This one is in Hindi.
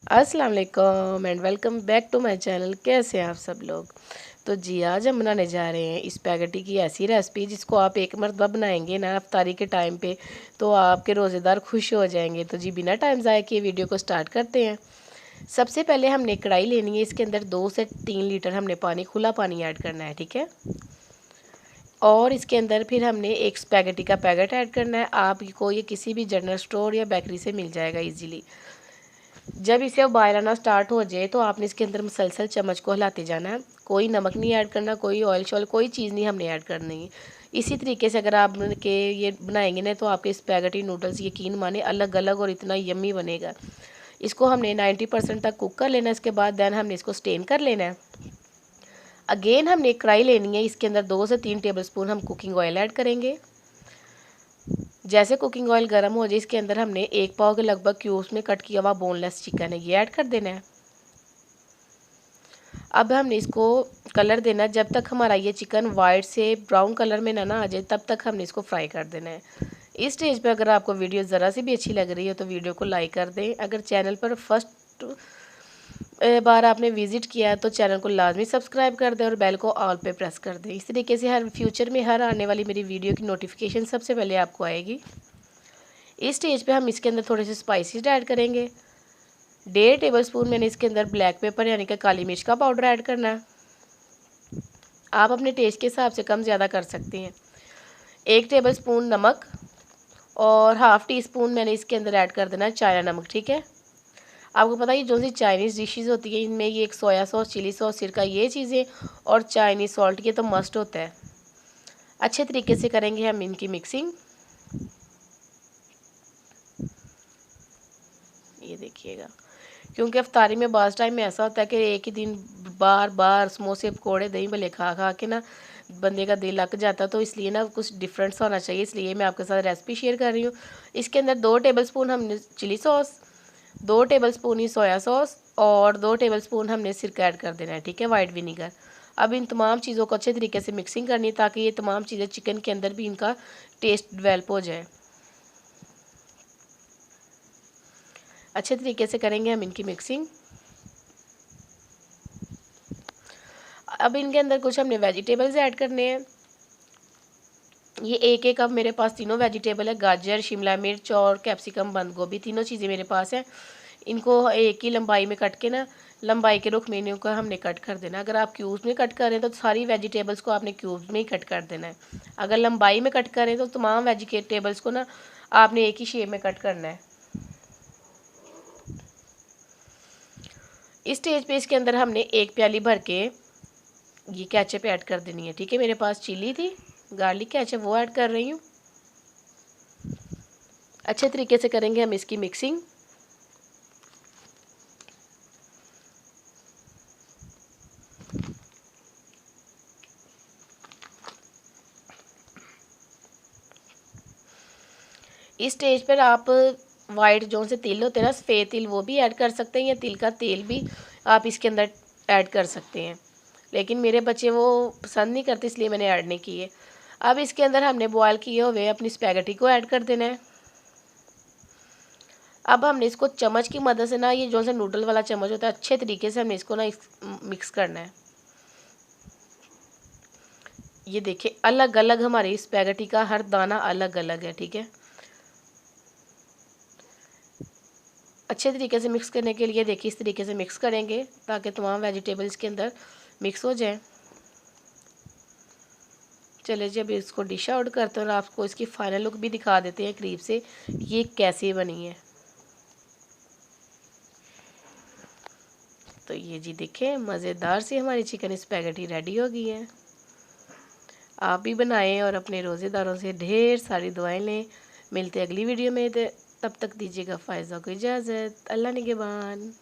अस्सलाम वालेकुम and welcome back to my channel. कैसे हैं आप सब लोग। तो जी आज हम बनाने जा रहे हैं स्पैगेटी की ऐसी रेसिपी जिसको आप एक मरतबा बनाएंगे ना इफ्तारी के टाइम पे तो आपके रोज़ेदार खुश हो जाएंगे। तो जी बिना टाइम ज़ाया किए वीडियो को स्टार्ट करते हैं। सबसे पहले हमने कढ़ाई लेनी है, इसके अंदर 2 से 3 लीटर हमने पानी, खुला पानी ऐड करना है, ठीक है। और इसके अंदर फिर हमने एक स्पैगेटी का पैकेट ऐड करना है। आपको ये किसी भी जनरल स्टोर या बेकरी से मिल जाएगा इजीली। जब इसे उबाल आना स्टार्ट हो जाए तो आपने इसके अंदर मुसलसल चम्मच को हिलाते जाना है। कोई नमक नहीं ऐड करना, कोई ऑयल शॉयल कोई चीज़ नहीं हमने ऐड करनी है। इसी तरीके से अगर आप के ये बनाएंगे ना तो आपके स्पैगेटी नूडल्स यकीन माने अलग अलग और इतना यम्मी बनेगा। इसको हमने 90% तक कुक कर लेना है। इसके बाद दैन हमने इसको स्टेन कर लेना है। अगेन हमने एक कढ़ाई लेनी है, इसके अंदर 2 से 3 टेबल स्पून हम कुकिंग ऑयल ऐड करेंगे। जैसे कुकिंग ऑयल गर्म हो जाए इसके अंदर हमने 1 पाव के लगभग क्यूब्स में कट किया हुआ बोनलेस चिकन है, ये ऐड कर देना है। अब हमने इसको कलर देना है। जब तक हमारा ये चिकन वाइट से ब्राउन कलर में ना आ जाए तब तक हमने इसको फ्राई कर देना है। इस स्टेज पे अगर आपको वीडियो ज़रा सी भी अच्छी लग रही है तो वीडियो को लाइक कर दें। अगर चैनल पर फर्स्ट बार आपने विज़िट किया है तो चैनल को लाजमी सब्सक्राइब कर दें और बेल को ऑल पे प्रेस कर दें। इस तरीके से हर फ्यूचर में हर आने वाली मेरी वीडियो की नोटिफिकेशन सबसे पहले आपको आएगी। इस स्टेज पे हम इसके अंदर थोड़े से स्पाइसेस ऐड करेंगे। 1.5 टेबल स्पून मैंने इसके अंदर ब्लैक पेपर यानी कि काली मिर्च का पाउडर ऐड करना है। आप अपने टेस्ट के हिसाब से कम ज़्यादा कर सकती हैं। 1 टेबल स्पून नमक और हाफ़ टी स्पून मैंने इसके अंदर ऐड कर देना है चाइना नमक, ठीक है। आपको पता है जो सी चाइनीज़ डिशेज़ होती है इनमें ये एक सोया सॉस, चिली सॉस, सिरका, ये चीज़ें और चाइनीज़ सॉल्ट ये तो मस्ट होता है। अच्छे तरीके से करेंगे हम इनकी मिक्सिंग। ये देखिएगा, क्योंकि अफ्तारी में बाज़ टाइम में ऐसा होता है कि एक ही दिन बार बार समोसे पकौड़े दही भल्ले खा खा के ना बंदे का दिल लग जाता है। तो इसलिए ना कुछ डिफरेंस होना चाहिए, इसलिए मैं आपके साथ रेसिपी शेयर कर रही हूँ। इसके अंदर 2 टेबल स्पून हमने चिली सॉस, 2 टेबल स्पून ही सोया सॉस और 2 टेबल स्पून हमने सिरका ऐड कर देना है, ठीक है, वाइट विनीगर। अब इन तमाम चीज़ों को अच्छे तरीके से मिक्सिंग करनी है ताकि ये तमाम चीज़ें चिकन के अंदर भी इनका टेस्ट डेवलप हो जाए। अच्छे तरीके से करेंगे हम इनकी मिक्सिंग। अब इनके अंदर कुछ हमने वेजिटेबल्स ऐड करने हैं। ये एक एक अब मेरे पास तीनों वेजिटेबल है, गाजर, शिमला मिर्च और कैप्सिकम, बंद गोभी, तीनों चीज़ें मेरे पास हैं। इनको एक ही लंबाई में कट के ना लंबाई के रुख में इनको हमने कट कर देना। अगर आप क्यूब्स में कट करें तो सारी वेजिटेबल्स को आपने क्यूब्स में ही कट कर देना है। अगर लंबाई में कट करें तो तमाम वेजिटेबल्स को ना आपने एक ही शेप में कट करना है। इस स्टेज पे इसके अंदर हमने 1 प्याली भर के ये केचप ऐड कर देनी है, ठीक है। मेरे पास चिली थी, गार्लिक केचप, वो ऐड कर रही हूँ। अच्छे तरीके से करेंगे हम इसकी मिक्सिंग। इस स्टेज पर आप वाइट जो से तिल होते हैं ना, सफ़ेद तिल, वो भी ऐड कर सकते हैं या तिल का तेल भी आप इसके अंदर ऐड कर सकते हैं, लेकिन मेरे बच्चे वो पसंद नहीं करते इसलिए मैंने ऐड नहीं किए। अब इसके अंदर हमने बॉयल किए हुए अपनी स्पैगेटी को ऐड कर देना है। अब हमने इसको चम्मच की मदद से ना, ये जो सा नूडल वाला चम्मच होता है, अच्छे तरीके से हमने इसको ना मिक्स करना है। ये देखिए अलग अलग हमारी स्पैगेटी का हर दाना अलग अलग है, ठीक है। अच्छे तरीके से मिक्स करने के लिए देखिए इस तरीके से मिक्स करेंगे ताकि तमाम वेजिटेबल्स के अंदर मिक्स हो जाए। चले जी अब इसको डिश आउट करते हैं और आपको इसकी फाइनल लुक भी दिखा देते हैं करीब से ये कैसी बनी है। तो ये जी देखें मज़ेदार सी हमारी चिकन स्पैगेटी रेडी हो गई है। आप भी बनाएं और अपने रोज़ेदारों से ढेर सारी दुआएं लें। मिलते अगली वीडियो में, तब तक दीजिएगा फ़ायज़ा को इजाज़त। अल्लाह निगहबान।